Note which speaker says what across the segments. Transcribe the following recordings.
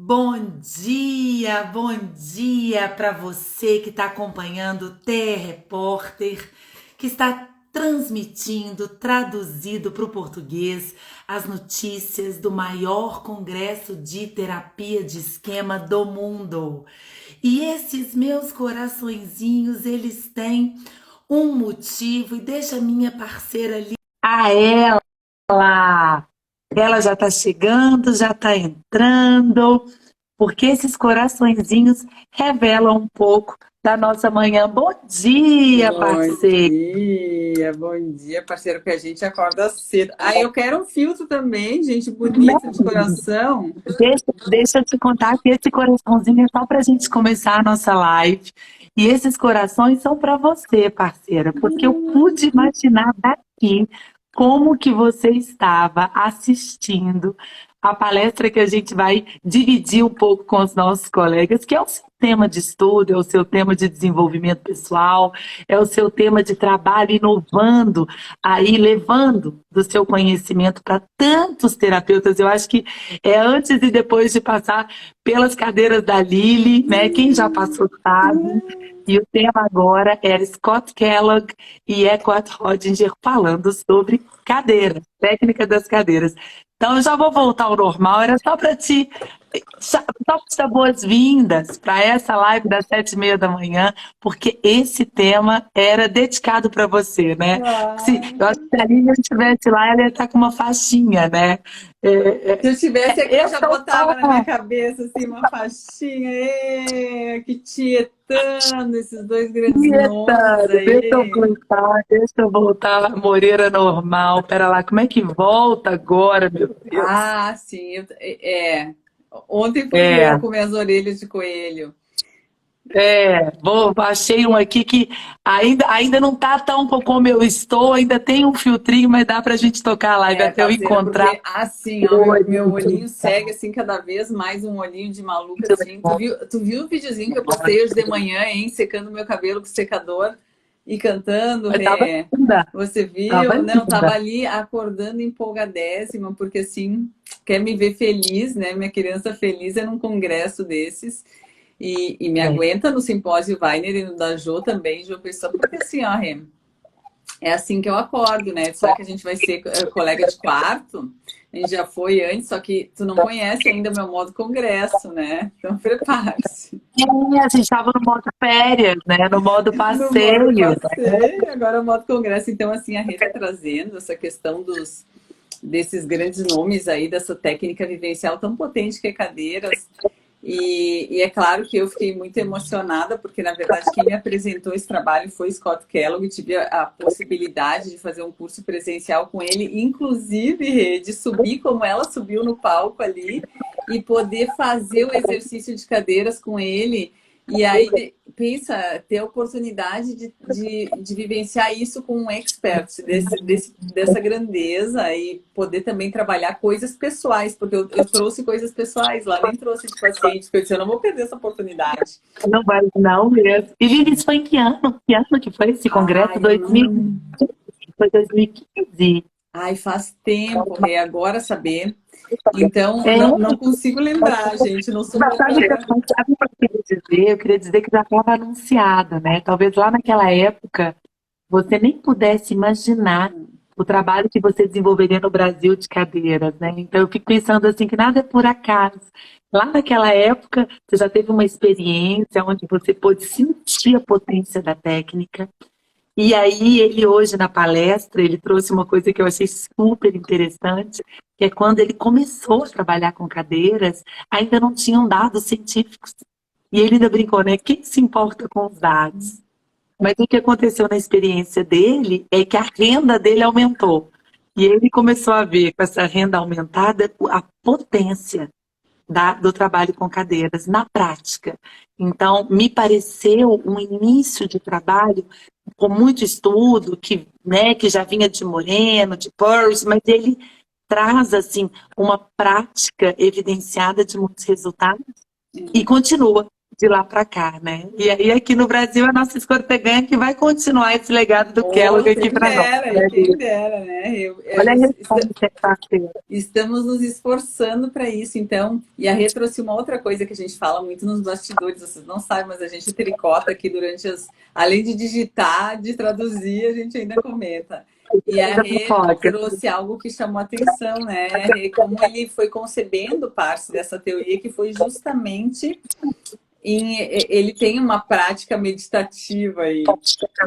Speaker 1: Bom dia para você que está acompanhando o TE Repórter, que está transmitindo, traduzido para o português, as notícias do maior congresso de terapia de esquema do mundo. E esses meus coraçõezinhos, eles têm um motivo, e deixa a minha parceira ali. A ela! Ela já está chegando, já está entrando, porque esses coraçõezinhos revelam um pouco da nossa manhã. Bom dia, parceiro!
Speaker 2: Bom dia, parceiro, que a gente acorda cedo. Ah, eu quero um filtro também, gente, bonito de coração.
Speaker 1: Deixa eu te contar que esse coraçãozinho é só para a gente começar a nossa live. E esses corações são para você, parceira, porque eu pude imaginar daqui como que você estava assistindo a palestra que a gente vai dividir um pouco com os nossos colegas, que é o seu tema de estudo, é o seu tema de desenvolvimento pessoal, é o seu tema de trabalho, inovando, aí levando do seu conhecimento para tantos terapeutas. Eu acho que é antes e depois de passar pelas cadeiras da Lili, né? Quem já passou sabe. E o tema agora era Scott Kellogg e Eckhart Rodinger falando sobre cadeiras, técnica das cadeiras. Então eu já vou voltar ao normal, era só para te dar boas-vindas para essa live das 7h30 da manhã, porque esse tema era dedicado para você, né? Eu acho que se a Lilian estivesse lá, ela ia estar com uma faixinha, né?
Speaker 2: Se eu tivesse aqui, eu já
Speaker 1: Sou
Speaker 2: botava na minha cabeça assim uma faixinha, que tietando esses dois grandes nomes
Speaker 1: Tietando,
Speaker 2: aí.
Speaker 1: deixa eu voltar, Moreira normal. Pera lá, como é que volta agora, meu Deus?
Speaker 2: Ah, sim, ontem fui
Speaker 1: É,
Speaker 2: eu com minhas orelhas de coelho.
Speaker 1: achei um aqui que ainda não tá tão como eu estou, ainda tem um filtrinho, mas dá pra gente tocar a live até eu
Speaker 2: Parceira,
Speaker 1: encontrar
Speaker 2: porque assim, ó,
Speaker 1: o
Speaker 2: meu olhinho
Speaker 1: original.
Speaker 2: segue assim cada vez mais um olhinho de maluca assim. Tu viu o videozinho que eu postei hoje de manhã, hein? Secando meu cabelo com secador e cantando,
Speaker 1: Mas tava
Speaker 2: Rê.
Speaker 1: linda,
Speaker 2: Você
Speaker 1: tava
Speaker 2: viu? Não, tava
Speaker 1: linda.
Speaker 2: ali acordando empolgadésima, porque assim, quer me ver feliz, né? Minha criança feliz é num congresso desses. E me
Speaker 1: É.
Speaker 2: aguenta no simpósio Weiner e no da Jo também, Jo Pessoa, porque assim, ó, Rê, é assim que eu acordo, né? Só que a gente vai ser colega de quarto. A gente já foi antes, só que tu não conhece ainda o meu modo congresso, né? Então prepare-se.
Speaker 1: A gente estava no modo férias, né? No modo
Speaker 2: No modo
Speaker 1: passeio.
Speaker 2: passeio, agora o modo congresso. Então, assim, a Rita trazendo essa questão desses grandes nomes aí, dessa técnica vivencial tão potente que é cadeiras. E é claro que eu fiquei muito emocionada, porque na verdade quem me apresentou esse trabalho foi Scott Kellogg, e tive a possibilidade de fazer um curso presencial com ele, inclusive Rê, de subir como ela subiu no palco ali e poder fazer o exercício de cadeiras com ele. E aí, pensa, ter a oportunidade de vivenciar isso com um expert dessa grandeza e poder também trabalhar coisas pessoais, porque eu trouxe coisas pessoais lá, nem trouxe de paciente, porque eu disse, eu não vou perder essa oportunidade.
Speaker 1: Não vai, não mesmo. E Vivi, isso foi em que ano? Que ano que foi esse congresso?
Speaker 2: Ai, eu não.
Speaker 1: Foi 2015.
Speaker 2: Ai, faz tempo, Rê, agora saber. Então,
Speaker 1: É,
Speaker 2: não consigo lembrar, gente, não sou boa
Speaker 1: sabe,
Speaker 2: memória.
Speaker 1: sabe o que eu queria dizer? Eu queria dizer que já estava anunciado, né? Talvez lá naquela época você nem pudesse imaginar o trabalho que você desenvolveria no Brasil de cadeiras, né? Então eu fico pensando assim que nada é por acaso. Lá naquela época você já teve uma experiência onde você pôde sentir a potência da técnica. E aí ele hoje na palestra, ele trouxe uma coisa que eu achei super interessante, que é quando ele começou a trabalhar com cadeiras, ainda não tinham dados científicos. E ele ainda brincou, né? Quem se importa com os dados? Mas o que aconteceu na experiência dele é que a renda dele aumentou. E ele começou a ver com essa renda aumentada a potência do trabalho com cadeiras na prática. Então, me pareceu um início de trabalho com muito estudo, que já vinha de Moreno, de Peirce, mas ele traz assim uma prática evidenciada de muitos resultados e continua. de lá para cá, né? E aí aqui no Brasil a nossa Escorteganha que vai continuar esse legado do Kellogg aqui
Speaker 2: Quem
Speaker 1: para nós,
Speaker 2: dera,
Speaker 1: né,
Speaker 2: e quem
Speaker 1: Lívia?
Speaker 2: dera, né?
Speaker 1: Olha a resposta, parceira.
Speaker 2: Estamos nos esforçando para isso, então. E a Rê trouxe uma outra coisa que a gente fala muito nos bastidores, vocês não sabem, mas a gente tricota aqui durante as. Além de digitar, de traduzir, a gente ainda comenta. E a Rê trouxe algo que chamou a atenção, né, Rê? Como ele foi concebendo parte dessa teoria, que foi justamente ele tem uma prática meditativa aí.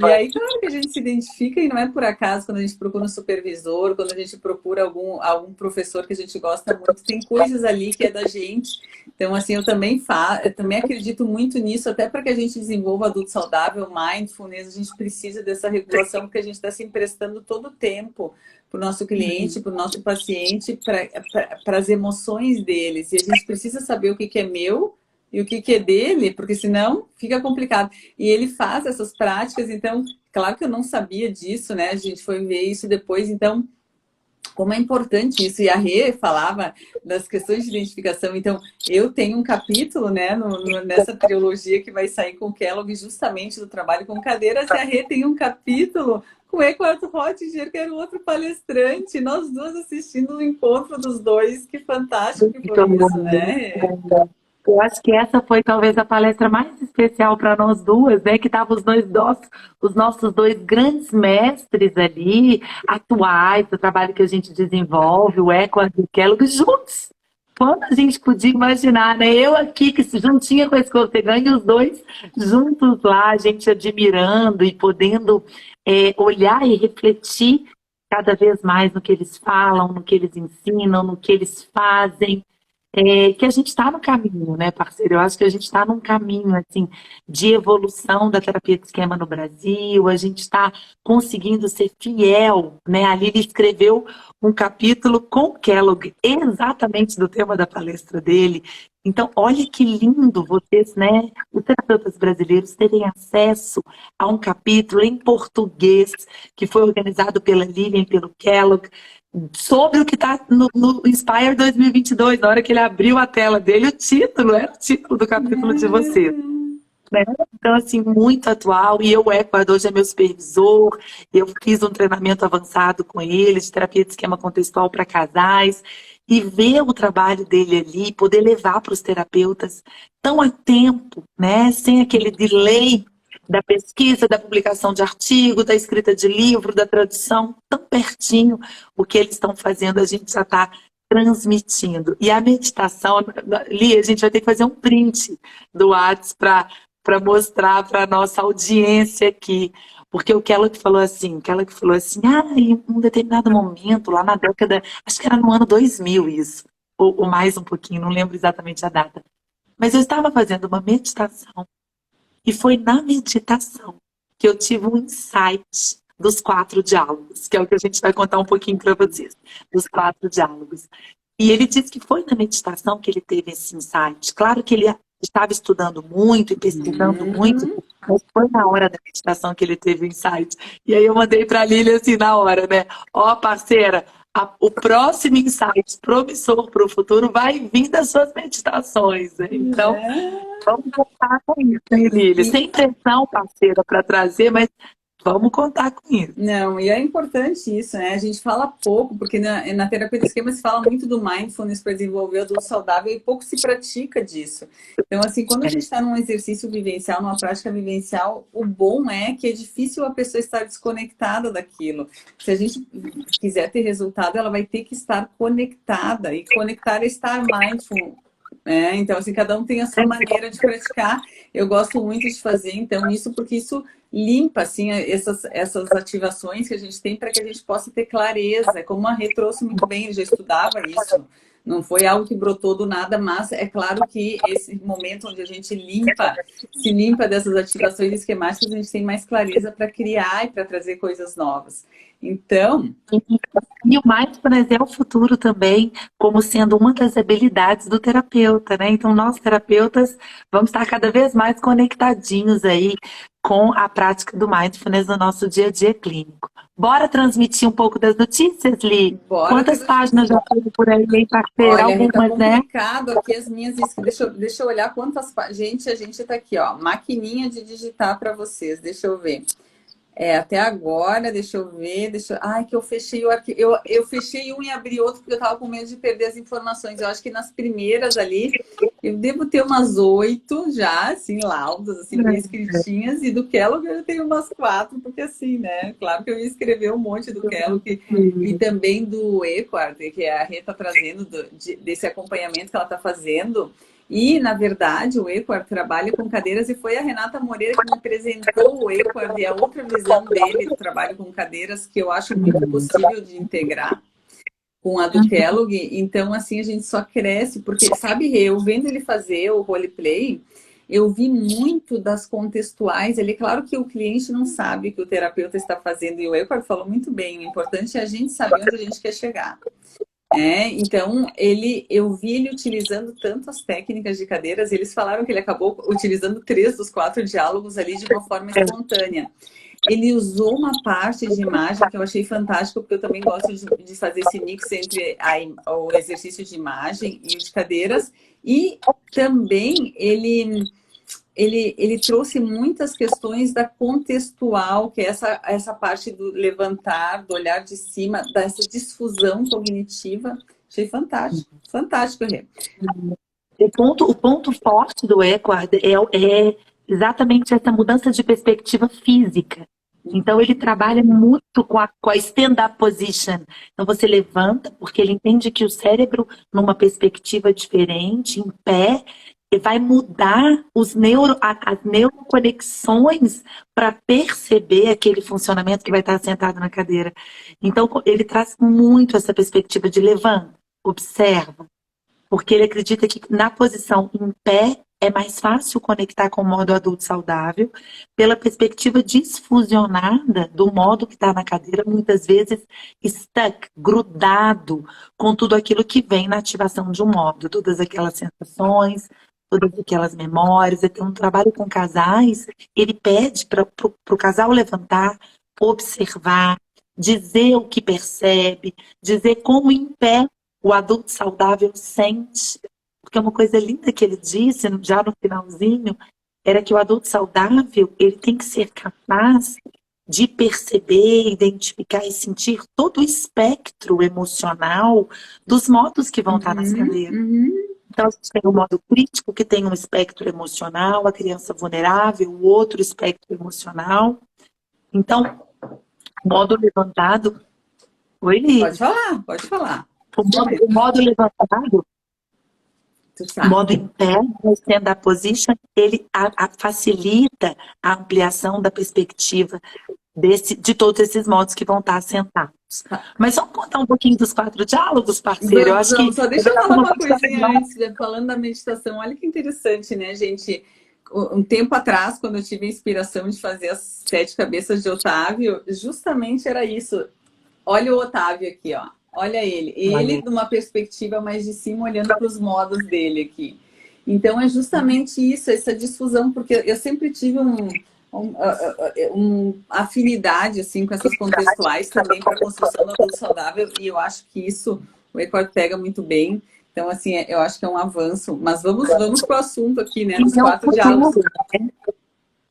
Speaker 2: E aí, claro que a gente se identifica, e não é por acaso quando a gente procura um supervisor, quando a gente procura algum professor que a gente gosta muito, tem coisas ali que é da gente. Então, assim, eu também acredito muito nisso, até para que a gente desenvolva adulto saudável, mindfulness, a gente precisa dessa regulação, porque a gente está se emprestando todo o tempo para o nosso cliente, para o nosso paciente, para as emoções deles. E a gente precisa saber o que é meu e o que é dele, porque senão fica complicado. E ele faz essas práticas, então, claro que eu não sabia disso, né? A gente foi ver isso depois, então, como é importante isso. E a Rê falava das questões de identificação. Então, eu tenho um capítulo, né, nessa trilogia que vai sair com o Kellogg, justamente do trabalho com cadeiras, e a Rê tem um capítulo com o Eckhart Rottinger, que era um outro palestrante, nós duas assistindo o encontro dos dois. Que fantástico que foi isso, né?
Speaker 1: Eu acho que essa foi talvez a palestra mais especial para nós duas, né? Que estavam os nossos dois grandes mestres ali, atuais, do trabalho que a gente desenvolve, o Eckhart e o Kellogg, juntos. Quando a gente podia imaginar, né? Eu aqui, que juntinha com a Escorteganha, e os dois juntos lá, a gente admirando e podendo olhar e refletir cada vez mais no que eles falam, no que eles ensinam, no que eles fazem. Que a gente está no caminho, né, parceiro? Eu acho que a gente está num caminho assim de evolução da terapia de esquema no Brasil. A gente está conseguindo ser fiel, né? A Lili escreveu um capítulo com o Kellogg, exatamente do tema da palestra dele. Então, olha que lindo vocês, né, os terapeutas brasileiros, terem acesso a um capítulo em português que foi organizado pela Lilian e pelo Kellogg, sobre o que está no Inspire 2022, na hora que ele abriu a tela dele, o título era o título do capítulo de vocês. Né? Então, assim, muito atual. E o Eckhart hoje é meu supervisor. Eu fiz um treinamento avançado com ele, de terapia de esquema contextual para casais. E ver o trabalho dele ali, poder levar para os terapeutas tão a tempo, né? Sem aquele delay da pesquisa, da publicação de artigo, da escrita de livro, da tradução, tão pertinho o que eles estão fazendo, a gente já está transmitindo. E a meditação, Li, a gente vai ter que fazer um print do WhatsApp para mostrar para a nossa audiência aqui. Porque o Kellogg falou assim, em um determinado momento, lá na década, acho que era no ano 2000 isso, ou mais um pouquinho, não lembro exatamente a data. Mas eu estava fazendo uma meditação e foi na meditação que eu tive um insight dos 4 diálogos, que é o que a gente vai contar um pouquinho para vocês, dos 4 diálogos. E ele disse que foi na meditação que ele teve esse insight. Claro que ele estava estudando muito e pesquisando muito, mas foi na hora da meditação que ele teve o insight. E aí eu mandei para a Lília assim na hora, né? Ó, parceira, o próximo insight promissor para o futuro vai vir das suas meditações. Né? Então, vamos contar com isso, hein, Lília? Sem pressão, parceira, para trazer, mas vamos contar com isso.
Speaker 2: Não, e é importante isso, né? A gente fala pouco, porque na terapia de esquema se fala muito do mindfulness para desenvolver o adulto saudável e pouco se pratica disso. Então, assim, quando a gente está num exercício vivencial, numa prática vivencial, o bom é que é difícil a pessoa estar desconectada daquilo. Se a gente quiser ter resultado, ela vai ter que estar conectada, e conectar é estar mindful. Então, assim, cada um tem a sua maneira de praticar. Eu gosto muito de fazer, então, isso, porque isso limpa, assim, essas ativações que a gente tem para que a gente possa ter clareza. Como a Rê trouxe muito bem, ele já estudava isso. Não foi algo que brotou do nada, mas é claro que esse momento onde a gente se limpa dessas ativações esquemáticas, a gente tem mais clareza para criar e para trazer coisas novas. Então,
Speaker 1: E o mindfulness é o futuro também, como sendo uma das habilidades do terapeuta, né? Então, nós terapeutas vamos estar cada vez mais conectadinhos aí com a prática do mindfulness no nosso dia a dia clínico. Bora transmitir um pouco das notícias, Li?
Speaker 2: bora ter
Speaker 1: Quantas páginas já
Speaker 2: notícia.
Speaker 1: tem por aí, hein, parceira?
Speaker 2: Olha, Rita,
Speaker 1: Algumas, né?
Speaker 2: complicado aqui as minhas inscrições. Deixa eu olhar quantas. Gente, a gente tá aqui, ó. Maquininha de digitar para vocês. Deixa eu ver. Até agora, deixa eu ver. Ai, que eu fechei o arquivo. Eu fechei um e abri outro porque eu tava com medo de perder as informações. Eu acho que nas primeiras ali, eu devo ter umas 8 já, assim, laudas, assim, bem escritinhas. E do Kellogg eu tenho umas 4, porque assim, né? Claro que eu ia escrever um monte do Kellogg e também do Eckhart, que a Rita trazendo desse acompanhamento que ela tá fazendo. E, na verdade, o Eckhart trabalha com cadeiras e foi a Renata Moreira que me apresentou o Eckhart e a outra visão dele do trabalho com cadeiras que eu acho muito possível de integrar com a do Kellogg. Então, assim, a gente só cresce, porque, sabe, eu vendo ele fazer o roleplay, eu vi muito das contextuais ali. Claro que o cliente não sabe o que o terapeuta está fazendo, e o Eckhart falou muito bem, o importante é a gente saber onde a gente quer chegar. Então, eu vi ele utilizando tanto as técnicas de cadeiras, eles falaram que ele acabou utilizando 3 dos 4 diálogos ali de uma forma espontânea. Ele usou uma parte de imagem que eu achei fantástico, porque eu também gosto de fazer esse mix entre o exercício de imagem e o de cadeiras, e também ele trouxe muitas questões da contextual, que é essa parte do levantar, do olhar de cima, dessa difusão cognitiva. Achei fantástico. Fantástico, Rê.
Speaker 1: O ponto forte do Eckhart é exatamente essa mudança de perspectiva física. Então, ele trabalha muito com a stand-up position. Então, você levanta, porque ele entende que o cérebro, numa perspectiva diferente, em pé, vai mudar as neuroconexões para perceber aquele funcionamento que vai estar sentado na cadeira. Então, ele traz muito essa perspectiva de levanta, observa, porque ele acredita que na posição em pé é mais fácil conectar com o modo adulto saudável, pela perspectiva desfusionada do modo que está na cadeira, muitas vezes stuck, grudado com tudo aquilo que vem na ativação de um modo, todas aquelas sensações, todas aquelas memórias. Então, um trabalho com casais, ele pede para o casal levantar, observar, dizer o que percebe, dizer como em pé o adulto saudável sente, porque uma coisa linda que ele disse já no finalzinho era que o adulto saudável ele tem que ser capaz de perceber, identificar e sentir todo o espectro emocional dos modos que vão estar nas cadeiras. Então, a gente tem o modo crítico, que tem um espectro emocional, a criança vulnerável, o outro espectro emocional. Então, o modo levantado... Oi, Li?
Speaker 2: Pode falar, pode falar.
Speaker 1: O modo levantado, o modo em pé, o stand-up position, ele facilita a ampliação da perspectiva de todos esses modos que vão estar sentados. Mas vamos contar um pouquinho dos 4 diálogos, parceiro? Eu acho que...
Speaker 2: Só deixa eu falar uma coisinha antes, falando da meditação. Olha que interessante, né, gente? Um tempo atrás, quando eu tive a inspiração de fazer as 7 cabeças de Otávio, justamente era isso. Olha o Otávio aqui, ó. Olha ele. Ele, de uma perspectiva mais de cima, olhando para os modos dele aqui. Então, é justamente isso, essa difusão, porque eu sempre tive uma afinidade assim, com essas contextuais também para a construção do adulto saudável, e eu acho que isso o Eckhart pega muito bem. Então, assim, eu acho que é um avanço. Mas vamos para o assunto aqui, né? Dos 4 diálogos.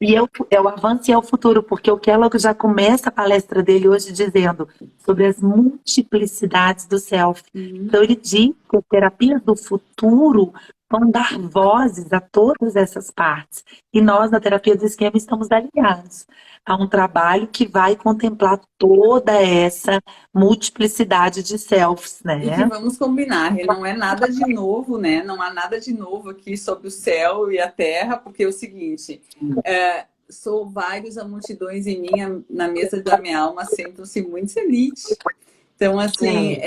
Speaker 1: E é o avanço e é o futuro, porque o Kellogg já começa a palestra dele hoje dizendo sobre as multiplicidades do self. Então, ele diz que as terapias do futuro vão dar vozes a todas essas partes. E nós, na terapia do esquema, estamos alinhados a um trabalho que vai contemplar toda essa multiplicidade de selves, né?
Speaker 2: E que vamos combinar, não é nada de novo, né? Não há nada de novo aqui sobre o céu e a terra, porque é o seguinte, sou vários a multidões em mim, na mesa da minha alma sentam-se muitos elites. Então, assim,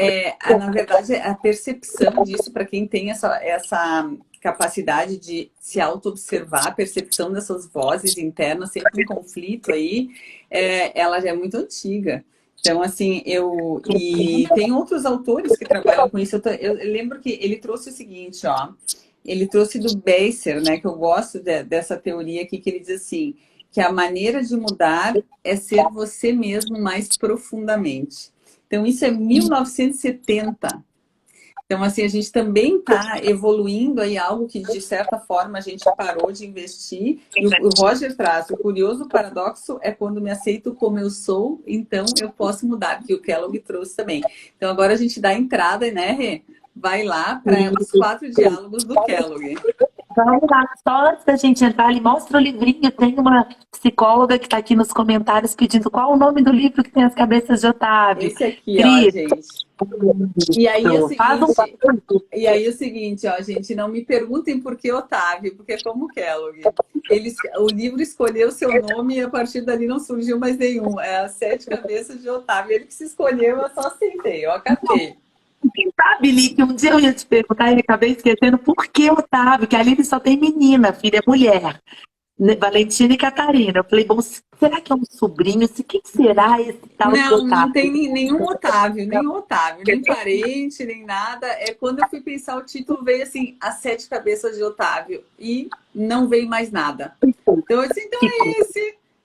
Speaker 2: na verdade, a percepção disso, para quem tem essa capacidade de se auto-observar, a percepção dessas vozes internas, sempre em conflito aí, ela já é muito antiga. Então, assim, e tem outros autores que trabalham com isso. Eu lembro que ele trouxe o seguinte, ó. Ele trouxe do Beiser, né? Que eu gosto dessa teoria aqui, que ele diz assim, que a maneira de mudar é ser você mesmo mais profundamente. Então, isso é 1970. Então, assim, a gente também está evoluindo aí algo que, de certa forma, a gente parou de investir. E o Roger traz, o curioso paradoxo é quando me aceito como eu sou, então eu posso mudar, que o Kellogg trouxe também. Então, agora a gente dá entrada, né, Rê? Vai lá para os 4 diálogos do Kellogg.
Speaker 1: Vamos lá, só antes da gente entrar ali, mostra o livrinho. Tem uma psicóloga que está aqui nos comentários pedindo qual o nome do livro que tem as cabeças de Otávio.
Speaker 2: Esse aqui,
Speaker 1: Cris.
Speaker 2: ó, gente. E aí o seguinte, ó, gente, não me perguntem por que Otávio, porque é como Kellogg. O livro escolheu seu nome e a partir dali não surgiu mais nenhum. É as 7 cabeças de Otávio. Ele que se escolheu, eu só aceitei, eu acatei.
Speaker 1: Quem sabe, Li, que um dia eu ia te perguntar e acabei esquecendo por que Otávio, que ali só tem menina, filha é mulher. Valentina e Catarina. Eu falei, bom, será que é um sobrinho? Quem será esse tal de Otávio?
Speaker 2: Não tem nenhum Otávio, nem parente, nem nada. É quando eu fui pensar o título, veio assim, As 7 Cabeças de Otávio. E não veio mais nada. Então eu disse, então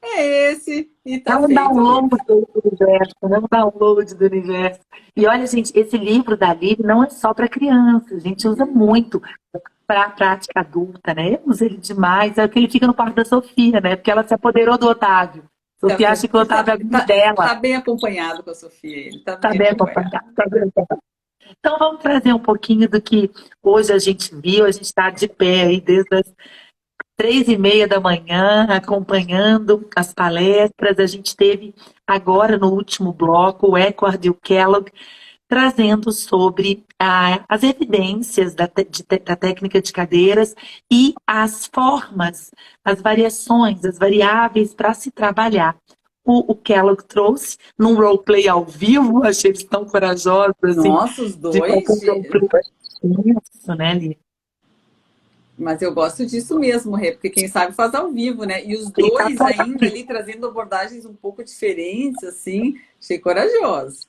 Speaker 2: é esse. E tá feito.
Speaker 1: Download do universo, não download do universo. E olha, gente, esse livro da Lívia não é só para crianças, a gente usa muito para a prática adulta, né? Eu uso ele demais, é que ele fica no quarto da Sofia, né? Porque ela se apoderou do Otávio. Sofia acha que o Otávio é amigo dela.
Speaker 2: Tá bem acompanhado com a Sofia, ele tá
Speaker 1: bem acompanhado. Então vamos trazer um pouquinho do que hoje a gente viu, a gente está de pé aí desde as 3h30 da manhã, acompanhando as palestras. A gente teve agora no último bloco o Eckhart e o Kellogg trazendo sobre as evidências da técnica de cadeiras e as formas, as variações, as variáveis para se trabalhar. O Kellogg trouxe num roleplay ao vivo, achei eles tão corajosos. Assim,
Speaker 2: nossa, os dois?
Speaker 1: Isso, né, Lívia?
Speaker 2: Mas eu gosto disso mesmo, Rê, porque quem sabe faz ao vivo, né? E os dois ainda ali trazendo abordagens um pouco diferentes, assim, achei corajoso.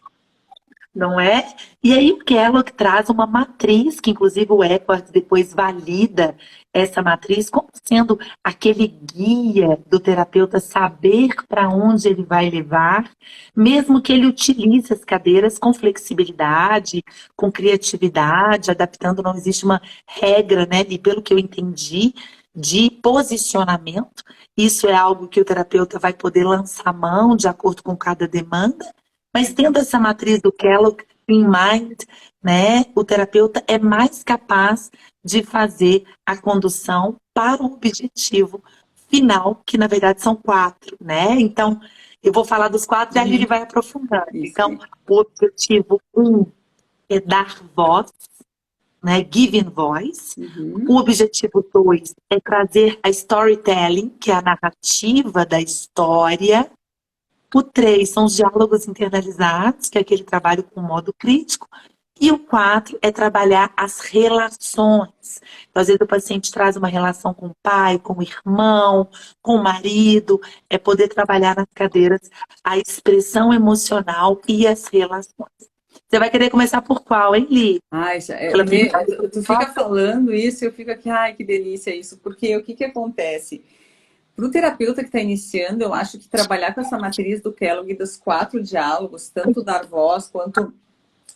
Speaker 1: Não é? E aí o Kellogg traz uma matriz, que inclusive o Eckhart depois valida essa matriz como sendo aquele guia do terapeuta saber para onde ele vai levar, mesmo que ele utilize as cadeiras com flexibilidade, com criatividade, adaptando, não existe uma regra, né? E pelo que eu entendi, de posicionamento, isso é algo que o terapeuta vai poder lançar mão de acordo com cada demanda. Mas tendo essa matriz do Kellogg em mind, né, o terapeuta é mais capaz de fazer a condução para o objetivo final, que na verdade são 4, né? Então, eu vou falar dos 4 e ali ele vai aprofundando. Então, o objetivo 1 é dar voz, né, giving voice. O objetivo 2 é trazer a storytelling, que é a narrativa da história. O 3 são os diálogos internalizados, que é aquele trabalho com modo crítico. E o 4 é trabalhar as relações. Então, às vezes o paciente traz uma relação com o pai, com o irmão, com o marido. É poder trabalhar nas cadeiras a expressão emocional e as relações. Você vai querer começar por qual, hein, Li?
Speaker 2: Ai, tu fica falando isso e eu fico aqui, ai, que delícia isso. Porque o que acontece? Para o terapeuta que está iniciando, eu acho que trabalhar com essa matriz do Kellogg dos 4 diálogos, tanto dar voz quanto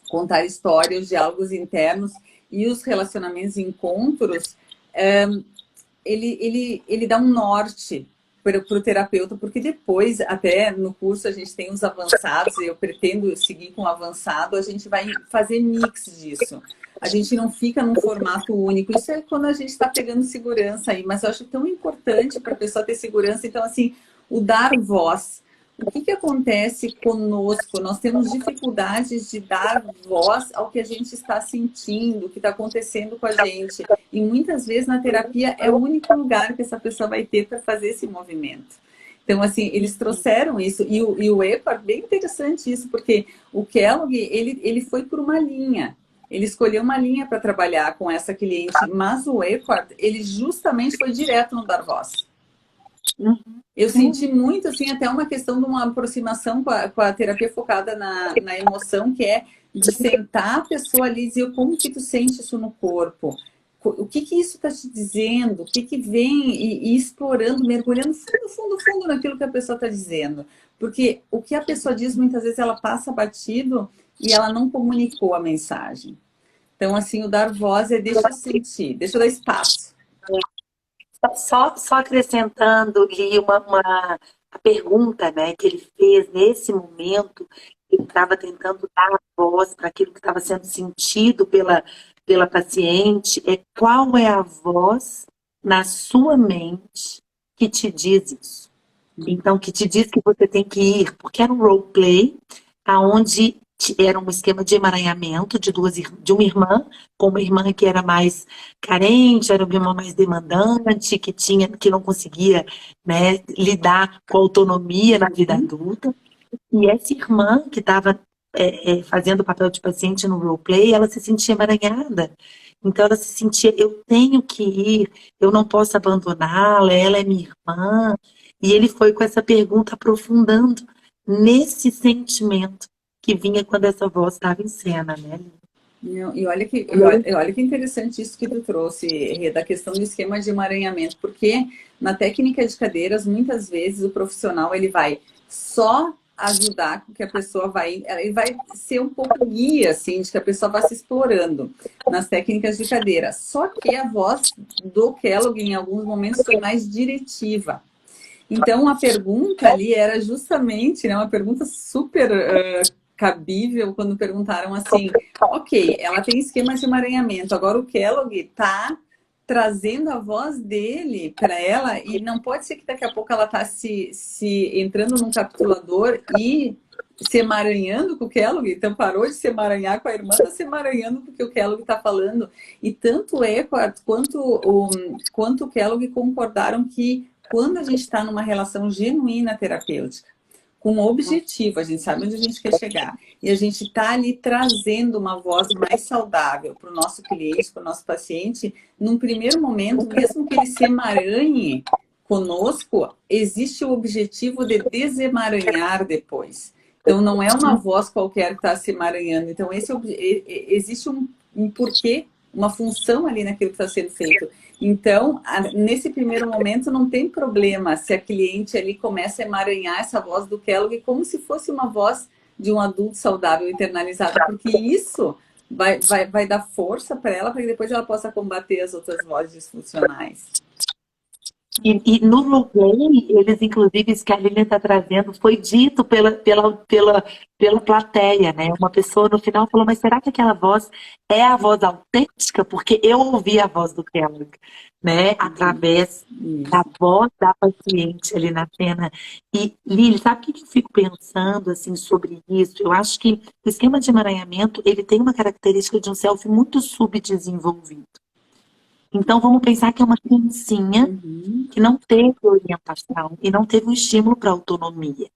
Speaker 2: contar história, os diálogos internos e os relacionamentos e encontros, ele dá um norte para o terapeuta, porque depois, até no curso, a gente tem os avançados, e eu pretendo seguir com o avançado, a gente vai fazer mix disso. A gente não fica num formato único. Isso é quando a gente está pegando segurança aí, mas eu acho tão importante para a pessoa ter segurança. Então, assim, o dar voz. O que acontece conosco? Nós temos dificuldades de dar voz ao que a gente está sentindo, o que está acontecendo com a gente. E muitas vezes na terapia é o único lugar que essa pessoa vai ter para fazer esse movimento. Então, assim, eles trouxeram isso. E o Eckhart, bem interessante isso, porque o Kellogg, ele foi por uma linha. Ele escolheu uma linha para trabalhar com essa cliente, mas o Eckhart, ele justamente foi direto no dar voz. Eu senti muito, assim, até uma questão de uma aproximação com a terapia focada na emoção, que é de sentar a pessoa ali e dizer como que tu sente isso no corpo. O que que isso está te dizendo? O que que vem e explorando, mergulhando fundo, fundo, fundo naquilo que a pessoa está dizendo. Porque o que a pessoa diz, muitas vezes, ela passa batido e ela não comunicou a mensagem. Então, assim, o dar voz é deixa eu sentir, deixa eu dar espaço.
Speaker 1: Só acrescentando ali a pergunta, né, que ele fez nesse momento, ele estava tentando dar voz para aquilo que estava sendo sentido pela paciente, qual é a voz na sua mente que te diz isso? Então, que te diz que você tem que ir, porque era um roleplay, aonde era um esquema de emaranhamento de uma irmã, com uma irmã que era mais carente, era uma irmã mais demandante, que não conseguia, né, lidar com a autonomia na vida adulta. E essa irmã que estava fazendo o papel de paciente no roleplay, ela se sentia emaranhada. Então ela se sentia, eu tenho que ir, eu não posso abandoná-la, ela é minha irmã. E ele foi com essa pergunta aprofundando nesse sentimento que vinha quando essa voz estava em cena, né?
Speaker 2: E olha que interessante isso que tu trouxe, Rê, da questão do esquema de emaranhamento, porque na técnica de cadeiras, muitas vezes o profissional ele vai só ajudar com que a pessoa ele vai ser um pouco guia, assim, de que a pessoa vai se explorando nas técnicas de cadeira. Só que a voz do Kellogg, em alguns momentos, foi mais diretiva. Então, a pergunta ali era justamente, né, uma pergunta super cabível quando perguntaram assim, ok, ela tem esquema de emaranhamento, agora o Kellogg está trazendo a voz dele para ela e não pode ser que daqui a pouco ela está se entrando num captulador e se emaranhando com o Kellogg, então parou de se emaranhar com a irmã, está se emaranhando porque o Kellogg está falando. E tanto Eckhart quanto o Kellogg concordaram que quando a gente está numa relação genuína terapêutica, com objetivo, a gente sabe onde a gente quer chegar, e a gente está ali trazendo uma voz mais saudável para o nosso cliente, para o nosso paciente, num primeiro momento, mesmo que ele se emaranhe conosco, existe o objetivo de desemaranhar depois. Então, não é uma voz qualquer que está se emaranhando. Então, existe um porquê, uma função ali naquilo que está sendo feito. Então, nesse primeiro momento, não tem problema se a cliente ali começa a emaranhar essa voz do Kellogg como se fosse uma voz de um adulto saudável internalizado, porque isso vai dar força para ela, para que depois ela possa combater as outras vozes disfuncionais.
Speaker 1: E no roleplay, eles, inclusive, isso que a Lilian está trazendo, foi dito pela plateia, né? Uma pessoa no final falou, mas será que aquela voz é a voz autêntica? Porque eu ouvi a voz do Kellogg, né? Através da voz da paciente ali na cena. E, Lili, sabe o que eu fico pensando, assim, sobre isso? Eu acho que o esquema de emaranhamento, ele tem uma característica de um self muito subdesenvolvido. Então, vamos pensar que é uma criancinha que não teve orientação e não teve um estímulo para autonomia.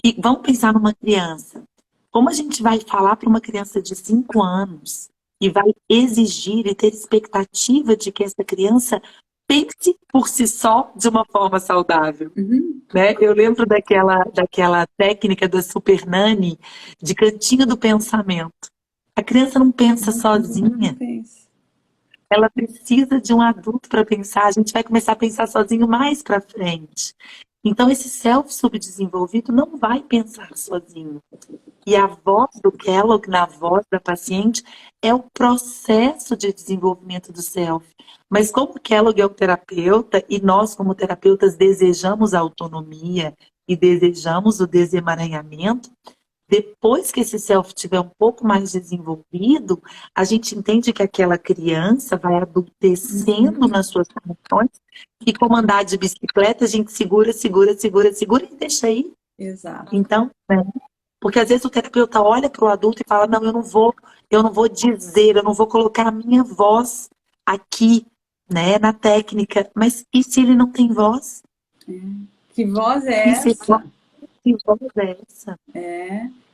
Speaker 1: E vamos pensar numa criança. Como a gente vai falar para uma criança de 5 anos e vai exigir e ter expectativa de que essa criança pense por si só de uma forma saudável? Né? Eu lembro daquela técnica da Super Nani de cantinho do pensamento. A criança não pensa sozinha. Ela precisa de um adulto para pensar. A gente vai começar a pensar sozinho mais para frente. Então, esse self subdesenvolvido não vai pensar sozinho. E a voz do Kellogg, na voz da paciente, é o processo de desenvolvimento do self. Mas como o Kellogg é o terapeuta, e nós, como terapeutas, desejamos a autonomia e desejamos o desemaranhamento, depois que esse self estiver um pouco mais desenvolvido, a gente entende que aquela criança vai adultecendo nas suas funções e como andar de bicicleta, a gente segura e deixa aí.
Speaker 2: Exato.
Speaker 1: Então, né? Porque às vezes o terapeuta olha para o adulto e fala, não, eu não vou dizer, eu não vou colocar a minha voz aqui, né, na técnica. Mas e se ele não tem voz?
Speaker 2: Que voz é essa?
Speaker 1: Que voz é essa?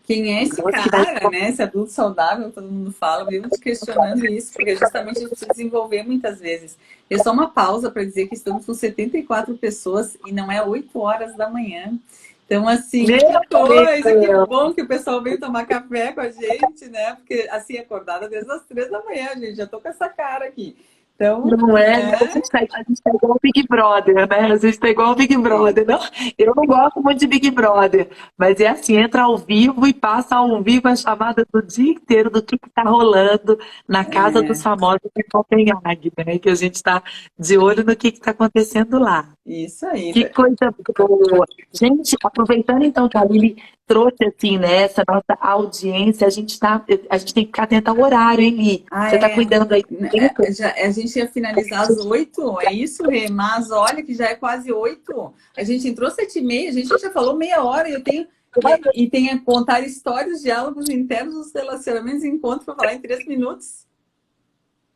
Speaker 2: Quem é esse cara, né? Esse adulto saudável, todo mundo fala, vivo te questionando isso, porque justamente a gente precisa desenvolver muitas vezes. É só uma pausa para dizer que estamos com 74 pessoas e não é 8 horas da manhã. Então, assim,
Speaker 1: Meu
Speaker 2: que coisa, que
Speaker 1: Deus!
Speaker 2: bom que o pessoal veio tomar café com a gente, né? Porque, assim, acordada desde as 3 da manhã, gente, já tô com essa cara aqui. Então,
Speaker 1: Não é?
Speaker 2: né?
Speaker 1: A gente tá igual o Big Brother, né? A gente tá igual o Big Brother. Não, eu não gosto muito de Big Brother, mas é assim, entra ao vivo e passa ao vivo a chamada do dia inteiro do que tá rolando na Casa dos
Speaker 2: É,
Speaker 1: Famosos em Copenhague, né? Que a gente tá de olho no que tá acontecendo lá.
Speaker 2: isso aí.
Speaker 1: Que coisa boa. Gente, aproveitando então que a Lili trouxe assim, né, essa nossa audiência, a gente tem que ficar atento ao horário, hein, Li?
Speaker 2: Ah,
Speaker 1: Você tá
Speaker 2: é.
Speaker 1: cuidando aí do tempo?
Speaker 2: A gente ia finalizar às 8, é isso, Rê? Mas olha que já é quase 8. A gente entrou 7h30, a gente já falou meia hora e eu tenho. E tem a contar histórias, diálogos internos dos relacionamentos e encontros para falar em 3 minutos.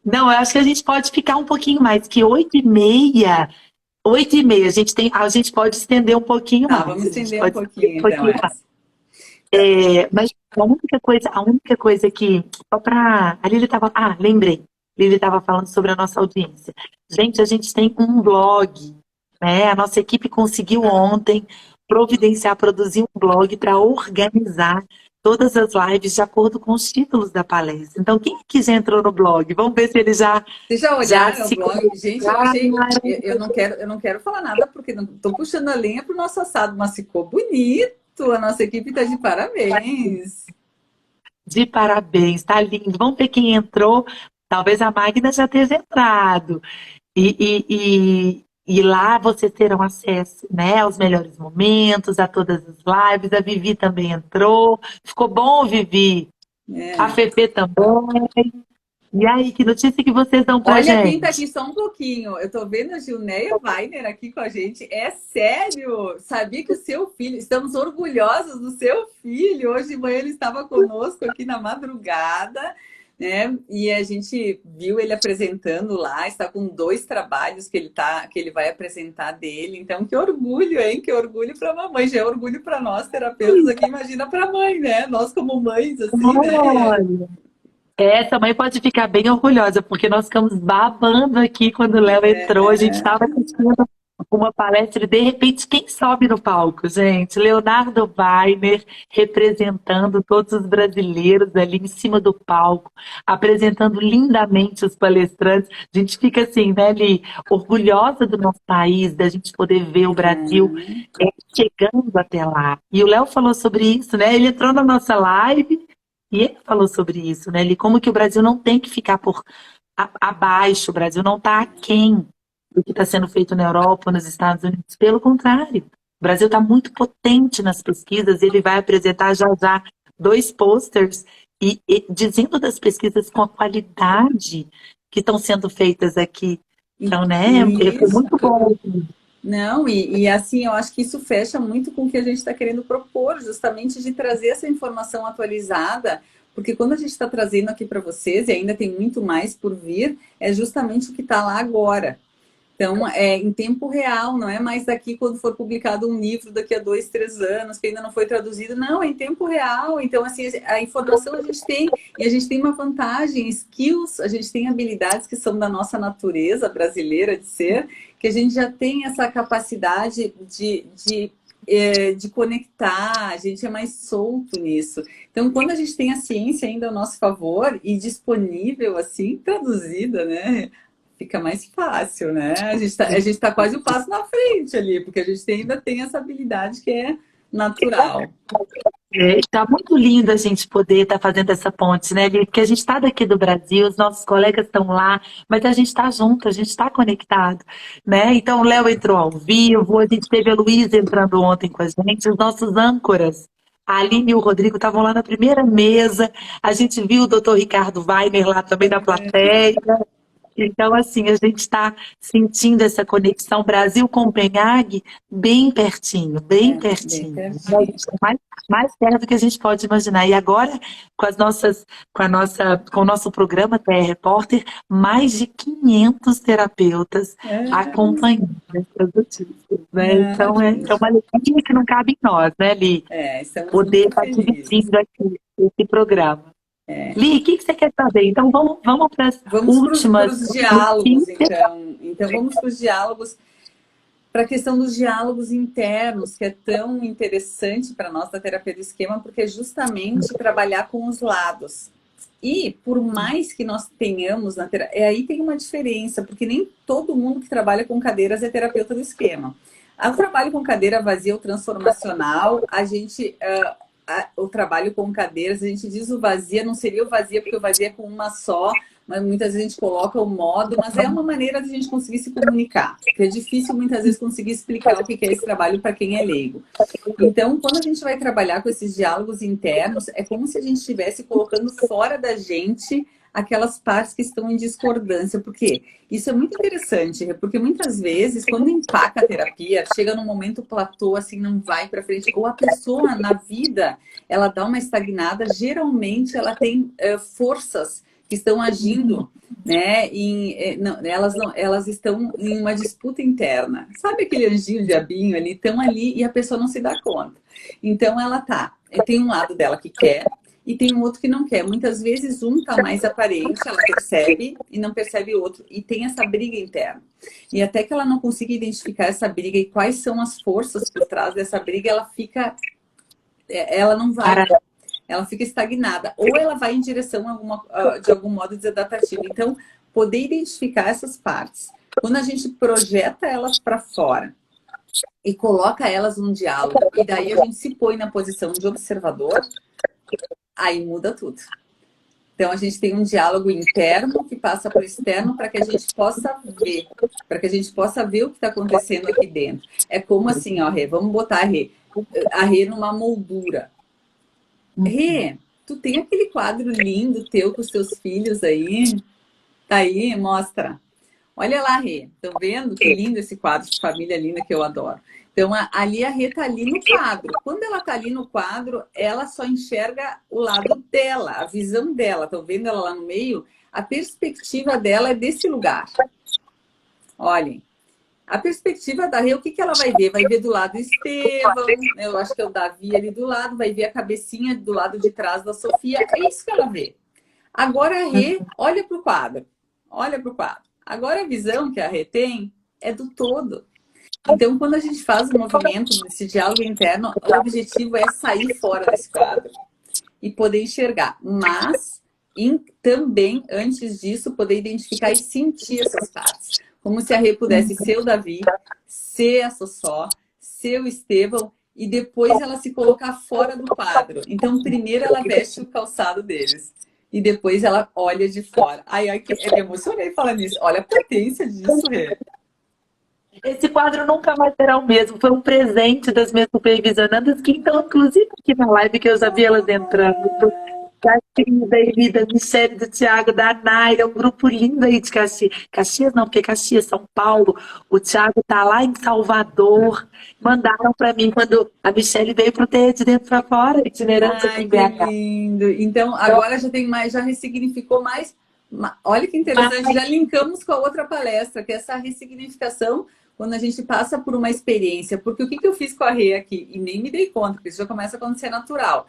Speaker 1: Não, eu acho que a gente pode ficar um pouquinho mais, que 8h30, a gente pode estender um pouquinho
Speaker 2: Tá,
Speaker 1: mais.
Speaker 2: vamos
Speaker 1: A gente
Speaker 2: estender um
Speaker 1: pode estender
Speaker 2: pouquinho
Speaker 1: um
Speaker 2: então
Speaker 1: pouquinho mais.
Speaker 2: essa.
Speaker 1: Mas a única coisa que, só para, a Lili estava, lembrei, Lili estava falando sobre a nossa audiência. Gente, a gente tem um blog, né? A nossa equipe conseguiu ontem providenciar, produzir um blog para organizar todas as lives de acordo com os títulos da palestra. Então, quem que já entrou no blog? Vamos ver se ele
Speaker 2: Vocês já
Speaker 1: já
Speaker 2: olharam o
Speaker 1: se
Speaker 2: blog? Gente, eu
Speaker 1: conectaram.
Speaker 2: achei. Eu não quero falar nada porque não estou puxando a lenha para o nosso assado, mas ficou bonito. A nossa equipe está de parabéns.
Speaker 1: De parabéns, tá lindo. Vamos ver quem entrou. Talvez a Magda já esteja entrado. E lá vocês terão acesso, né, aos melhores momentos, a todas as lives. A Vivi também entrou. Ficou bom, Vivi? A
Speaker 2: É.
Speaker 1: Fefe também. E aí, que notícia que vocês dão pra
Speaker 2: Olha quem está aqui
Speaker 1: gente?
Speaker 2: só um pouquinho. Eu estou vendo a Gilneia Weiner aqui com a gente. É sério! Sabia que o seu filho... Estamos orgulhosos do seu filho. Hoje de manhã ele estava conosco aqui na madrugada, né? E a gente viu ele apresentando lá. Está com 2 trabalhos que ele vai apresentar dele. Então, que orgulho, hein? Que orgulho para a mamãe. Já é orgulho para nós, terapeutas aqui. Imagina para a mãe, né? Nós como mães, assim, né?
Speaker 1: Olha, essa mãe pode ficar bem orgulhosa, porque nós ficamos babando aqui quando o Léo entrou. A gente estava assistindo uma palestra e, de repente, quem sobe no palco, gente? Leonardo Weiner, representando todos os brasileiros ali em cima do palco, apresentando lindamente os palestrantes. A gente fica assim, né, Li, orgulhosa do nosso país, da gente poder ver o Brasil chegando até lá. E o Léo falou sobre isso, né? Ele entrou na nossa live e ele falou sobre isso, né? Ele, como que o Brasil não tem que ficar abaixo, o Brasil não está aquém do que está sendo feito na Europa, nos Estados Unidos. Pelo contrário, o Brasil está muito potente nas pesquisas. Ele vai apresentar já já 2 posters e dizendo das pesquisas com a qualidade que estão sendo feitas aqui. Então, né? Foi
Speaker 2: Isso.
Speaker 1: muito bom.
Speaker 2: Não, e assim, eu acho que isso fecha muito com o que a gente está querendo propor, justamente de trazer essa informação atualizada, porque quando a gente está trazendo aqui para vocês, e ainda tem muito mais por vir, é justamente o que está lá agora. Então, é em tempo real, não é mais daqui quando for publicado um livro daqui a 2, 3 anos, que ainda não foi traduzido. Não, é em tempo real. Então, assim, a informação a gente tem, e a gente tem uma vantagem, skills, a gente tem habilidades que são da nossa natureza brasileira de ser, que a gente já tem essa capacidade de conectar, a gente é mais solto nisso. Então, quando a gente tem a ciência ainda ao nosso favor e disponível, assim, traduzida, né? Fica mais fácil, né? A gente tá quase um passo na frente ali, porque a gente ainda tem essa habilidade que é natural.
Speaker 1: Tá muito lindo a gente poder estar fazendo essa ponte, né, Li? Porque a gente está daqui do Brasil, os nossos colegas estão lá, mas a gente está junto, a gente está conectado, né? Então o Léo entrou ao vivo, a gente teve a Luísa entrando ontem com a gente, os nossos âncoras. A Aline e o Rodrigo estavam lá na primeira mesa, a gente viu o doutor Ricardo Weiner lá também na plateia. Então, assim, a gente está sentindo essa conexão Brasil-Copenhague bem pertinho, bem
Speaker 2: Bem
Speaker 1: pertinho. A
Speaker 2: pertinho.
Speaker 1: gente tá mais perto do que a gente pode imaginar. E agora, com o nosso programa TR Repórter, mais de 500 terapeutas acompanhando. mais produtivos, né? Então é uma alegria que não cabe em nós, né, Li?
Speaker 2: Estamos
Speaker 1: Poder
Speaker 2: muito
Speaker 1: estar
Speaker 2: felizes.
Speaker 1: dividindo aqui esse programa. Li, o que você quer saber? Então vamos para as
Speaker 2: Vamos para
Speaker 1: últimas
Speaker 2: os diálogos,
Speaker 1: 15.
Speaker 2: então. Então, vamos para os diálogos, para a questão dos diálogos internos, que é tão interessante para nós da terapia do esquema, porque é justamente trabalhar com os lados. E por mais que nós tenhamos na terapia, aí tem uma diferença, porque nem todo mundo que trabalha com cadeiras é terapeuta do esquema. O trabalho com cadeira vazia ou transformacional, o trabalho com cadeiras, a gente diz o vazia, não seria o vazia, porque o vazia é com uma só, mas muitas vezes a gente coloca o modo, mas é uma maneira de a gente conseguir se comunicar, porque é difícil muitas vezes conseguir explicar o que é esse trabalho para quem é leigo. Então, quando a gente vai trabalhar com esses diálogos internos, é como se a gente estivesse colocando fora da gente aquelas partes que estão em discordância, porque isso é muito interessante, porque muitas vezes, quando empaca a terapia, chega num momento platô, assim, não vai para frente, ou a pessoa na vida, ela dá uma estagnada, geralmente ela tem forças que estão agindo, né? Elas estão em uma disputa interna. Sabe aquele anjinho, diabinho ali? Estão ali e a pessoa não se dá conta. Então ela tem um lado dela que quer e tem um outro que não quer. Muitas vezes um está mais aparente, ela percebe e não percebe o outro. E tem essa briga interna. E até que ela não consiga identificar essa briga e quais são as forças por trás dessa briga, ela não vai. Ela fica estagnada, ou ela vai em direção de algum modo desadaptativo. Então, poder identificar essas partes. Quando a gente projeta elas para fora e coloca elas num diálogo, e daí a gente se põe na posição de observador, aí muda tudo. Então, a gente tem um diálogo interno que passa para o externo para que a gente possa ver, o que está acontecendo aqui dentro. É como assim, ó, Rê, vamos botar a Rê numa moldura. Rê, tu tem aquele quadro lindo teu com os teus filhos aí? Tá aí, mostra. Olha lá, Rê. Estão vendo que lindo esse quadro de família linda que eu adoro. Então, ali a Rê tá ali no quadro. Quando ela tá ali no quadro, ela só enxerga o lado dela, a visão dela. Estão vendo ela lá no meio? A perspectiva dela é desse lugar. Olhem. A perspectiva da Rê, o que ela vai ver? Vai ver do lado Estevão, eu acho que é o Davi ali do lado, vai ver a cabecinha do lado de trás da Sofia. É isso que ela vê. Agora a Rê olha para o quadro. Agora a visão que a Rê tem é do todo. Então, quando a gente faz o movimento desse diálogo interno, o objetivo é sair fora desse quadro e poder enxergar. Mas também, antes disso, poder identificar e sentir essas partes. Como se a Rê pudesse ser o Davi, ser a Sossó, ser o Estevão, e depois ela se colocar fora do quadro. Então, primeiro ela veste o calçado deles. E depois ela olha de fora. Ai, eu me emocionei falando nisso. Olha a potência disso, Rê.
Speaker 1: Esse quadro nunca mais será o mesmo. Foi um presente das minhas supervisionandas, que então, inclusive aqui na live, que eu já vi elas entrando. Da Cris, da Michelle, do Thiago, da Naira, um grupo lindo aí de Caxias. Caxias não, porque Caxias, São Paulo. O Thiago tá lá em Salvador. Mandaram para mim quando a Michelle veio pro TE de dentro para fora, itinerante aqui em
Speaker 2: Que
Speaker 1: BH.
Speaker 2: lindo. Então, agora já tem mais, já ressignificou mais. Olha que interessante, já linkamos com a outra palestra, que é essa ressignificação quando a gente passa por uma experiência. Porque o que eu fiz com a Rê aqui? E nem me dei conta, porque isso já começa a acontecer natural.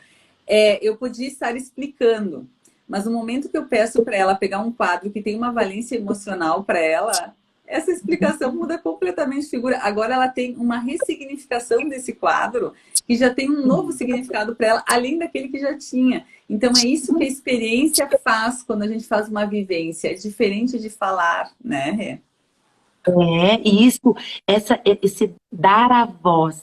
Speaker 2: Eu podia estar explicando, mas no momento que eu peço para ela pegar um quadro que tem uma valência emocional para ela, essa explicação muda completamente de figura. Agora ela tem uma ressignificação desse quadro que já tem um novo significado para ela, além daquele que já tinha. Então é isso que a experiência faz quando a gente faz uma vivência. É diferente de falar, né, Rê?
Speaker 1: Isso, esse dar a voz,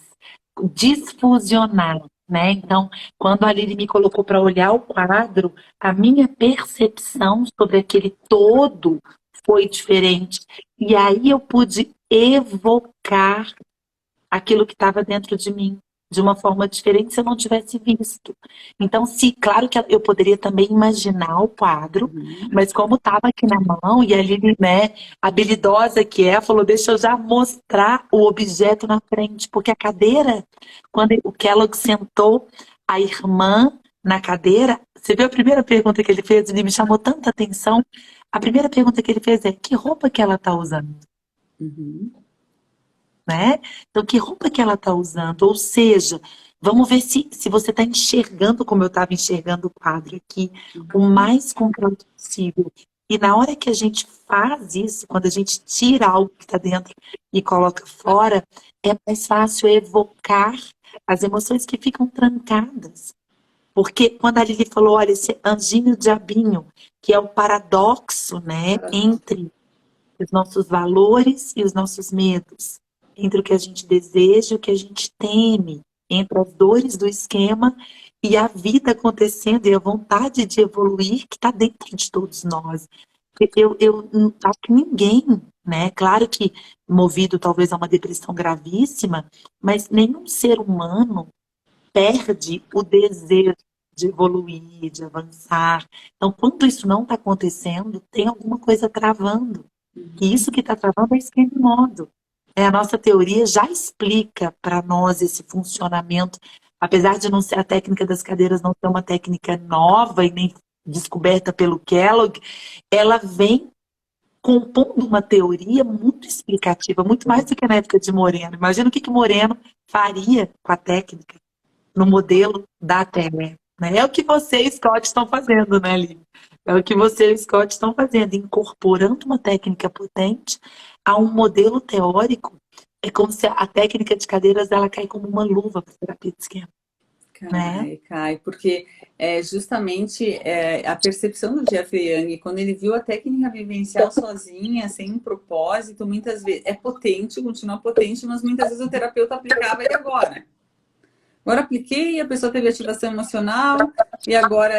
Speaker 1: difusionar, né? Então, quando a Lili me colocou para olhar o quadro, a minha percepção sobre aquele todo foi diferente. E aí eu pude evocar aquilo que estava dentro de mim de uma forma diferente se eu não tivesse visto. Então, claro que eu poderia também imaginar o quadro, mas como estava aqui na mão, e a Lili, né, habilidosa que é, falou, deixa eu já mostrar o objeto na frente, porque a cadeira, quando o Kellogg sentou a irmã na cadeira, você viu a primeira pergunta que ele fez, ele me chamou tanta atenção, a primeira pergunta que ele fez é, que roupa que ela está usando? né? Então, que roupa que ela está usando? Ou seja, vamos ver se você está enxergando como eu estava enxergando o quadro aqui, o mais completo possível. E na hora que a gente faz isso, quando a gente tira algo que está dentro e coloca fora, é mais fácil evocar as emoções que ficam trancadas. Porque quando a Lili falou, olha, esse anjinho e o diabinho, que é o paradoxo, né, entre os nossos valores e os nossos medos, entre o que a gente deseja e o que a gente teme, entre as dores do esquema e a vida acontecendo e a vontade de evoluir que está dentro de todos nós. Eu acho que ninguém, né? Claro que movido talvez a uma depressão gravíssima, mas nenhum ser humano perde o desejo de evoluir, de avançar. Então, quando isso não está acontecendo, tem alguma coisa travando. E isso que está travando é esquema e modo. A nossa teoria já explica para nós esse funcionamento, apesar de não ser a técnica das cadeiras, não ser uma técnica nova e nem descoberta pelo Kellogg, ela vem compondo uma teoria muito explicativa, muito mais do que na época de Moreno. Imagina o que Moreno faria com a técnica no modelo da Terra. Né? É o que você e Scott estão fazendo, né, Lívia? É o que você e Scott estão fazendo, incorporando uma técnica potente a um modelo teórico. É como se a técnica de cadeiras ela cai como uma luva para a terapia de esquema. Né?
Speaker 2: Cai, porque justamente a percepção do Jeffrey Young, quando ele viu a técnica vivencial sozinha, sem um propósito, muitas vezes é potente, continua potente, mas muitas vezes o terapeuta aplicava e agora? Agora apliquei, a pessoa teve ativação emocional e agora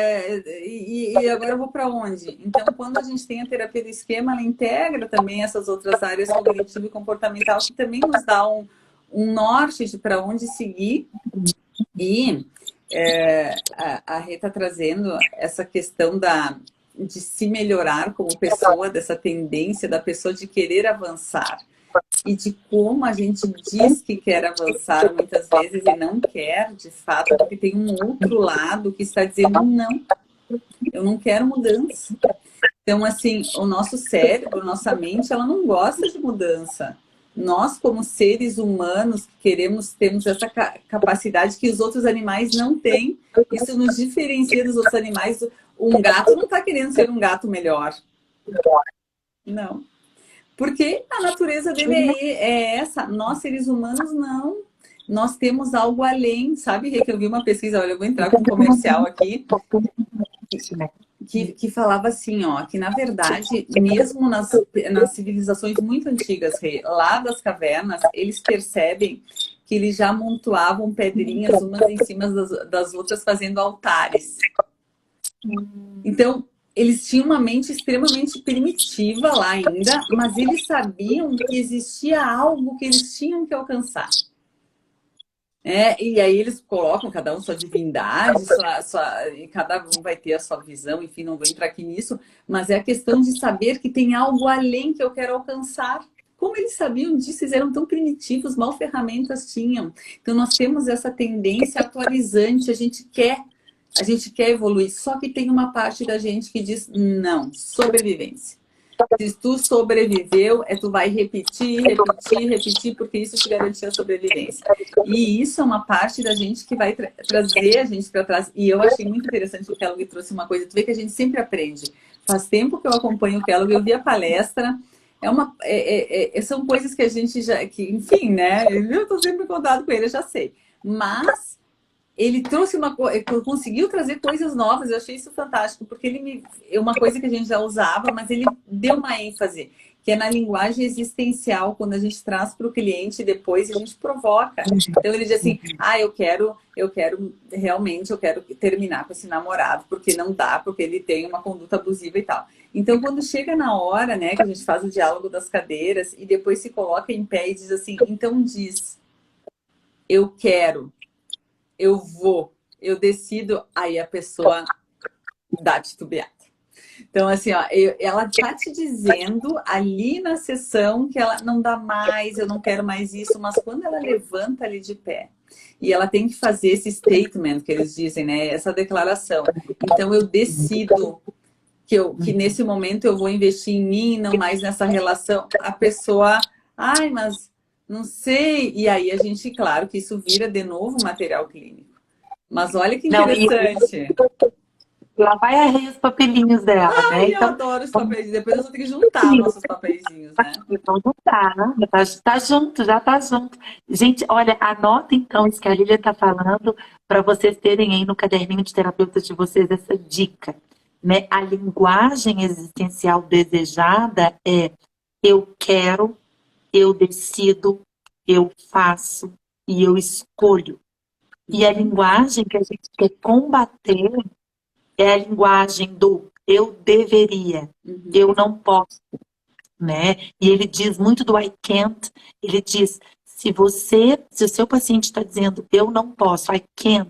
Speaker 2: agora eu vou para onde? Então, quando a gente tem a terapia do esquema, ela integra também essas outras áreas cognitivo e comportamental que também nos dá um norte de para onde seguir. E a Rê está trazendo essa questão de se melhorar como pessoa, dessa tendência da pessoa de querer avançar. E de como a gente diz que quer avançar muitas vezes e não quer, de fato, porque tem um outro lado que está dizendo não, eu não quero mudança. Então, assim, o nosso cérebro, nossa mente, ela não gosta de mudança. Nós, como seres humanos, temos essa capacidade que os outros animais não têm. Isso nos diferencia dos outros animais. Um gato não está querendo ser um gato melhor. Não. Porque a natureza dele é essa. Nós, seres humanos, não. Nós temos algo além. Sabe, Rê, que eu vi uma pesquisa, olha, eu vou entrar com um comercial aqui, que falava assim, ó, que na verdade, mesmo nas civilizações muito antigas, Rê, lá das cavernas, eles percebem que eles já amontoavam pedrinhas umas em cima das outras, fazendo altares. Então, eles tinham uma mente extremamente primitiva lá ainda, mas eles sabiam que existia algo que eles tinham que alcançar. E aí eles colocam cada um sua divindade, e cada um vai ter a sua visão, enfim, não vou entrar aqui nisso, mas é a questão de saber que tem algo além que eu quero alcançar. Como eles sabiam disso? Eles eram tão primitivos, mal ferramentas tinham. Então nós temos essa tendência atualizante, a gente quer evoluir, só que tem uma parte da gente que diz não, sobrevivência. Se tu sobreviveu, tu vai repetir, porque isso te garante a sobrevivência. E isso é uma parte da gente que vai trazer a gente para trás. E eu achei muito interessante o Kellogg trouxe uma coisa. Tu vê que a gente sempre aprende. Faz tempo que eu acompanho o Kellogg, eu vi a palestra. São coisas que a gente já... enfim, né? Eu estou sempre em contato com ele, eu já sei. Mas... ele trouxe conseguiu trazer coisas novas, eu achei isso fantástico, porque é uma coisa que a gente já usava, mas ele deu uma ênfase, que é na linguagem existencial, quando a gente traz para o cliente e depois a gente provoca. Então ele diz assim, eu quero terminar com esse namorado, porque não dá, porque ele tem uma conduta abusiva e tal. Então quando chega na hora, né, que a gente faz o diálogo das cadeiras e depois se coloca em pé e diz assim, então diz, eu quero, eu vou, eu decido, aí a pessoa dá titubeada. Então, assim, ó, ela tá te dizendo ali na sessão que ela não dá mais, eu não quero mais isso, mas quando ela levanta ali de pé, e ela tem que fazer esse statement que eles dizem, né? Essa declaração. Então, eu decido que nesse momento eu vou investir em mim, não mais nessa relação. A pessoa, mas não sei. E aí a gente, claro que isso vira de novo material clínico. Mas olha que
Speaker 1: Não, e
Speaker 2: interessante.
Speaker 1: lá vai arrer os papelinhos dela, né?
Speaker 2: Ai, eu
Speaker 1: Então,
Speaker 2: adoro os papéis. Depois eu vou ter que juntar nossos papeizinhos, né?
Speaker 1: então não tá, né? Tá junto, já tá junto. Gente, olha, anota então isso que a Lília tá falando para vocês terem aí no caderninho de terapeuta de vocês essa dica, né? A linguagem existencial desejada é eu quero, eu decido, eu faço e eu escolho. E a linguagem que a gente quer combater é a linguagem do eu deveria, eu não posso, né? E ele diz muito do I can't, ele diz, se o seu paciente está dizendo eu não posso, I can't,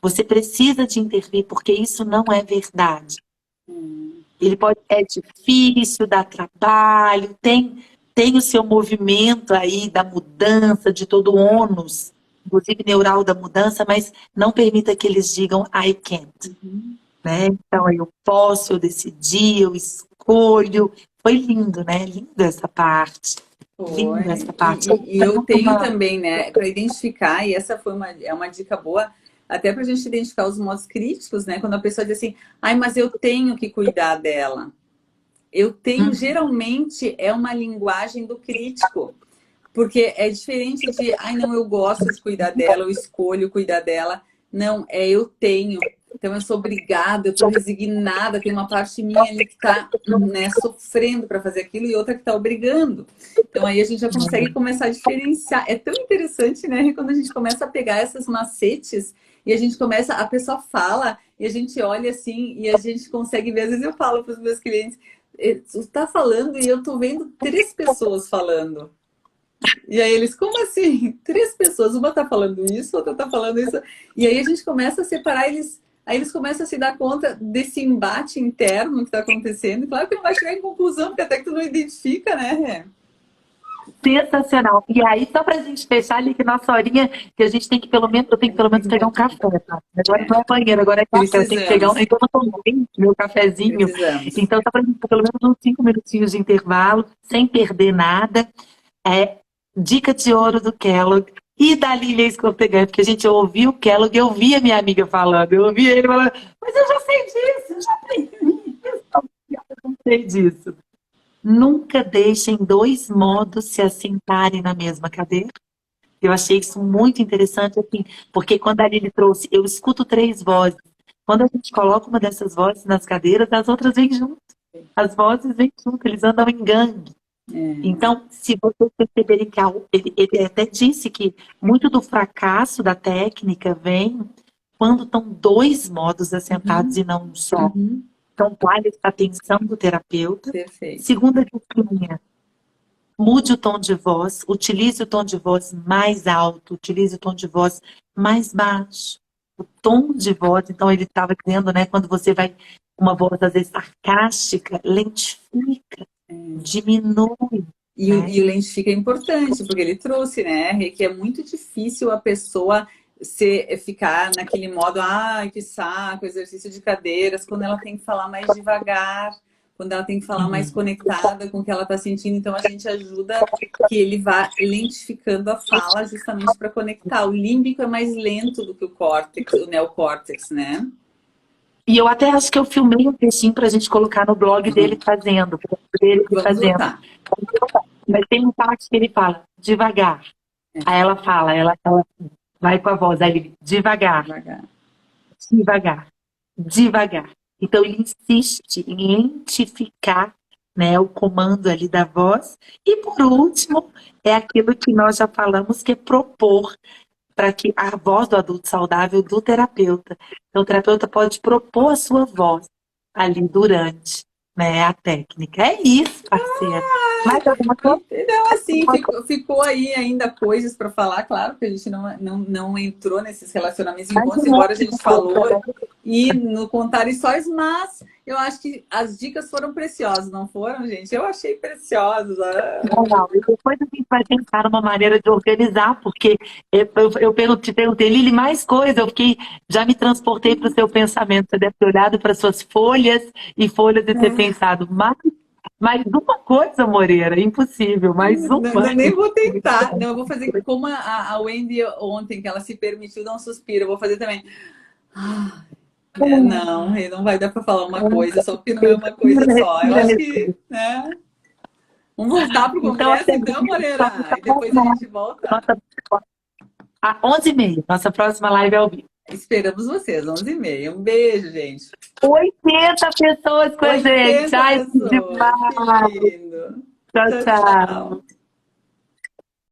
Speaker 1: você precisa de intervir, porque isso não é verdade. Ele pode, é difícil, dá trabalho, tem o seu movimento aí da mudança, de todo o ônus, inclusive neural da mudança, mas não permita que eles digam I can't. Né? Então, eu posso, eu decidi, eu escolho. Foi lindo, né? Linda essa parte.
Speaker 2: Foi.
Speaker 1: Linda essa parte.
Speaker 2: E eu tenho também, né, para identificar, e essa é uma dica boa, até para a gente identificar os modos críticos, né? Quando a pessoa diz assim, ai, mas eu tenho que cuidar dela. Eu tenho, geralmente, é uma linguagem do crítico. Porque é diferente de, ai, não, eu gosto de cuidar dela, eu escolho cuidar dela. Não, é eu tenho. Então, eu sou obrigada, eu estou resignada, tem uma parte minha ali que está, né, sofrendo para fazer aquilo e outra que está obrigando. Então, aí a gente já consegue começar a diferenciar. É tão interessante, né, quando a gente começa a pegar essas macetes e a gente começa, a pessoa fala e a gente olha assim e a gente consegue ver. Às vezes eu falo para os meus clientes, tu está falando e eu estou vendo 3 pessoas falando. E aí eles, como assim? 3 pessoas, uma tá falando isso, outra tá falando isso. E aí a gente começa a separar eles, aí eles começam a se dar conta desse embate interno que tá acontecendo. E claro que não vai chegar em conclusão, porque até que tu não identifica, né, Rê?
Speaker 1: Sensacional. E aí, só pra gente fechar ali, que nossa horinha, que a gente tem que pelo menos, eu tenho que pelo menos pegar um café, tá? Agora não é banheiro, agora é aquele que eu tenho que pegar um. Então eu tomei meu cafezinho.
Speaker 2: Precisamos.
Speaker 1: Então, só pra gente ter pelo menos uns 5 minutinhos de intervalo, sem perder nada. Dica de ouro do Kellogg e da Lilia Escortegan, porque a gente ouviu o Kellogg, eu ouvi a minha amiga falando, eu ouvi ele falando, mas eu já sei disso, eu já aprendi isso, eu não sei disso. Nunca deixem 2 modos se assentarem na mesma cadeira. Eu achei isso muito interessante, assim, porque quando a Lili trouxe, eu escuto 3 vozes. Quando a gente coloca uma dessas vozes nas cadeiras, as outras vêm junto. As vozes vêm junto, eles andam em gangue. Então, se vocês perceberem que ele até disse que muito do fracasso da técnica vem quando estão 2 modos assentados e não um só. Então, vale a atenção do terapeuta.
Speaker 2: Perfeito.
Speaker 1: Segunda dica, mude o tom de voz, utilize o tom de voz mais alto, utilize o tom de voz mais baixo. O tom de voz, então ele estava dizendo, né, quando você vai uma voz às vezes sarcástica, lentifica. Diminui.
Speaker 2: E o lentifica é importante, porque ele trouxe, né, que é muito difícil a pessoa ficar naquele modo, ai, que saco, exercício de cadeiras, quando ela tem que falar mais devagar, quando ela tem que falar mais conectada com o que ela está sentindo. Então, a gente ajuda que ele vá lentificando a fala justamente para conectar. O límbico é mais lento do que o córtex, o neocórtex, né?
Speaker 1: E eu até acho que eu filmei um textinho pra gente colocar no blog dele fazendo. Mas tem um parte que ele fala, devagar. Aí ela fala, ela vai com a voz, aí ele, devagar. Então ele insiste em identificar, né, o comando ali da voz. E por último, é aquilo que nós já falamos, que é propor para que a voz do adulto saudável do terapeuta. Então, o terapeuta pode propor a sua voz ali durante, né, a técnica. É isso, parceira. Mais alguma coisa?
Speaker 2: Então, assim, ficou aí ainda coisas para falar. Claro que a gente não entrou nesses relacionamentos encontros, embora a gente falou e no contar histórias, mas eu acho que as dicas foram preciosas, não foram, gente? Eu achei preciosas.
Speaker 1: Não. E depois a gente vai tentar uma maneira de organizar, porque eu perguntei, Lili, mais coisa, já me transportei para o seu pensamento. Você deve ter olhado para suas folhas e ter pensado, mais Mais uma coisa, Moreira, impossível, mais
Speaker 2: Não,
Speaker 1: uma.
Speaker 2: nem vou tentar. Não, eu vou fazer como a Wendy ontem, que ela se permitiu dar um suspiro. Eu vou fazer também. Ah, não, não vai dar para falar uma coisa, só porque não é uma coisa só. Eu
Speaker 1: Respira,
Speaker 2: acho
Speaker 1: respira.
Speaker 2: que, né? Vamos voltar para o
Speaker 1: Então,
Speaker 2: congresso,
Speaker 1: até
Speaker 2: então, Moreira. E depois a gente volta.
Speaker 1: nossa, às 11h30, nossa próxima live é ao vivo.
Speaker 2: Esperamos vocês, 11h30. Um beijo, gente.
Speaker 1: 80 pessoas com a gente.
Speaker 2: 80
Speaker 1: Ai, que
Speaker 2: pessoas.
Speaker 1: demais.
Speaker 2: Que lindo.
Speaker 1: Tchau,
Speaker 2: Tchau,
Speaker 1: tchau.
Speaker 2: tchau.